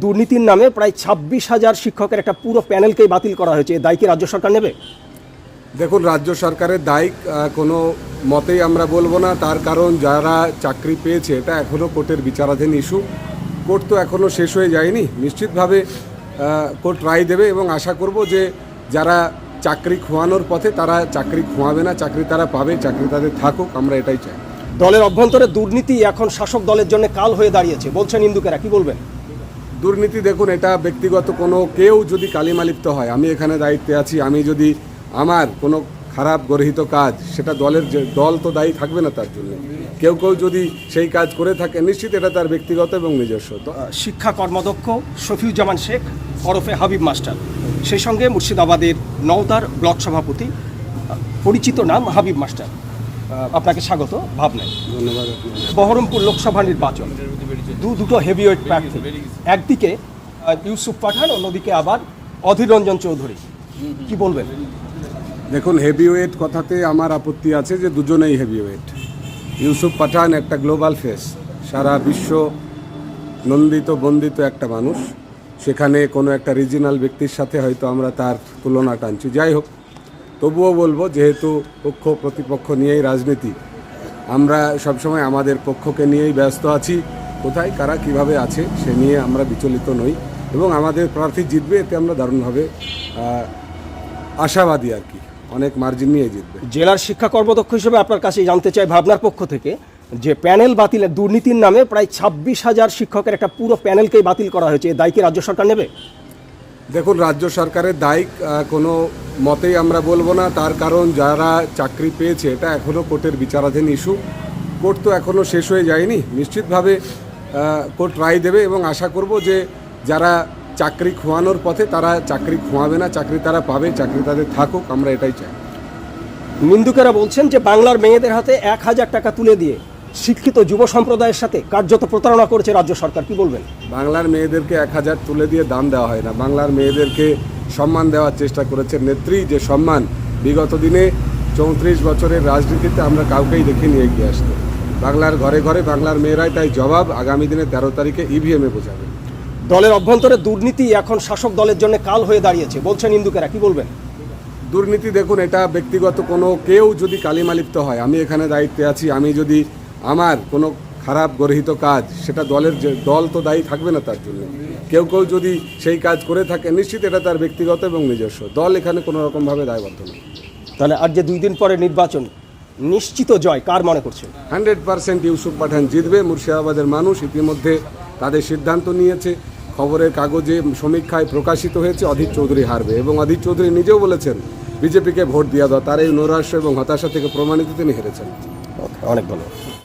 দুর্নীতির নামে প্রায় 26,000 শিক্ষকের একটা পুরো প্যানেলকেই বাতিল করা হয়েছে। এই দায় কি রাজ্য সরকার নেবে? দেখুন, রাজ্য সরকারের দায় কোনো মতেই আমরা বলবো না। তার কারণ যারা চাকরি পেয়েছে এটা এখনও কোর্টের বিচারাধীন ইস্যু। কোর্ট তো এখনও শেষ হয়ে যায়নি। নিশ্চিতভাবে কোর্ট রায় দেবে এবং আশা করব যে যারা চাকরি খোয়ানোর পথে তারা চাকরি খোয়াবে না, চাকরি তারা পাবে, চাকরি তাদের থাকুক, আমরা এটাই চাই। দলের অভ্যন্তরে দুর্নীতি এখন শাসক দলের জন্য কাল হয়ে দাঁড়িয়েছে বলছেন ইন্দুকেরা, কি বলবেন? দুর্নীতি দেখুন, এটা ব্যক্তিগত কোনো কেউ যদি কালিমালিপ্ত হয়, আমি এখানে দায়িত্বে আছি, আমি যদি আমার কোনো খারাপ গর্হিত কাজ, সেটা দল তো দায়ী থাকবে না তার জন্য। কেউ যদি সেই কাজ করে থাকে, নিশ্চিত এটা তার ব্যক্তিগত এবং নিজস্ব। শিক্ষা কর্মদক্ষ শফিউজ্জামান শেখ ওরফে হাবিব মাস্টার, সেই সঙ্গে মুর্শিদাবাদের নওদার ব্লক সভাপতি, পরিচিত নাম হাবিব মাস্টার। আপনাকে স্বাগত ভাবনায়। ধন্যবাদ। বহরমপুর লোকসভা নির্বাচন, দুটো হেভিওয়েট প্রার্থী, একদিকে ইউসুফ পাঠান, অন্যদিকে আবার অধীর রঞ্জন চৌধুরী, কি বলবেন? দেখুন, হেভিওয়েট কথাতে আমার আপত্তি আছে যে দুজনেই হেভিওয়েট। ইউসুফ পাঠান একটা গ্লোবাল ফেস, সারা বিশ্ব নন্দিত বন্দিত একটা মানুষ। সেখানে কোনো একটা রিজিনাল ব্যক্তির সাথে হয়তো আমরা তার তুলনা টানছি। যাই হোক, তবুও বলবো, যেহেতু পক্ষ প্রতিপক্ষ নিয়েই রাজনীতি, আমরা সবসময় আমাদের পক্ষকে নিয়েই ব্যস্ত আছি। কোথায় কারা কিভাবে আছে সে নিয়ে আমরা বিচলিত নই এবং আমাদের প্রার্থী জিতবে, এতে আমরা দারুণভাবে আশাবাদী আর কি, অনেক মার্জিন নিয়ে জিতবে। জেলার শিক্ষা কর্মদক্ষ হিসেবে আপনার কাছে জানতে চাই, ভাবনার পক্ষ থেকে যে প্যানেল বাতিলের দুর্নীতির নামে প্রায় 26,000 শিক্ষকের একটা পুরো প্যানেলকেই বাতিল করা হয়েছে, এই দায় কি রাজ্য সরকার নেবে? দেখুন, রাজ্য সরকারের দায় কোনো মতেই আমরা বলবো না। তার কারণ যারা চাকরি পেয়েছে এটা এখনও কোর্টের বিচারাধীন ইস্যু। কোর্ট তো এখনও শেষ হয়ে যায়নি। নিশ্চিতভাবে কোর্ট রায় দেবে এবং আশা করব যে যারা চাকরি খোয়ানোর পথে তারা চাকরি খোয়াবে না, চাকরি তারা পাবে, চাকরি তাদের থাকুক, আমরা এটাই চাই। নিন্দুকেরা বলছেন যে বাংলার মেয়েদের হাতে 1,000 টাকা তুলে দিয়ে শিক্ষিত যুব সম্প্রদায়ের সাথে কার্যত প্রতারণা করেছে রাজ্য সরকার, কি বলবেন? বাংলার মেয়েদেরকে 1,000 তুলে দিয়ে দাম দেওয়া হয় না। বাংলার মেয়েদেরকে সম্মান দেওয়ার চেষ্টা করেছে নেত্রী। যে সম্মান বিগত দিনে 34 বছরের রাজনীতিতে আমরা কাউকেই দেখিনি এগিয়ে আসতে। বাংলার ঘরে ঘরে বাংলার মেয়েরাই তাই জবাব আগামী দিনে 13 তারিখে ইভিএমে বোঝাবে। দলের অভ্যন্তরে দুর্নীতি এখন শাসক দলের জন্য কাল হয়ে দাঁড়িয়েছে বলছেন ইন্দুকেরা, কি বলবেন? দুর্নীতি দেখুন, এটা ব্যক্তিগত কোনো কেউ যদি কালিমালিপ্ত হয়, আমি এখানে দায়িত্বে আছি, আমি যদি আমার কোনো খারাপ গর্হিত কাজ, সেটা দল তো দায়ী থাকবে না তার জন্য। কেউ যদি সেই কাজ করে থাকে, নিশ্চিত এটা তার ব্যক্তিগত এবং নিজস্ব। দল এখানে কোনো রকমভাবে দায়বদ্ধ নয়। তাহলে আর যে 2 দিন পরে নির্বাচন, নিশ্চিত জয় কার মনে করছেন? 100% ইউসুফ পাঠান জিতবে। মুর্শিদাবাদের মানুষ ইতিমধ্যে তাদের সিদ্ধান্ত নিয়েছে। খবরের কাগজে সমীক্ষায় প্রকাশিত হয়েছে অধীর চৌধুরী হারবে এবং অধীর চৌধুরী নিজেও বলেছেন বিজেপিকে ভোট দেওয়া দাও। তার এই নৈরাশ্য এবং হতাশা থেকে প্রমাণিত তিনি হেরেছেন। অনেক ভালো।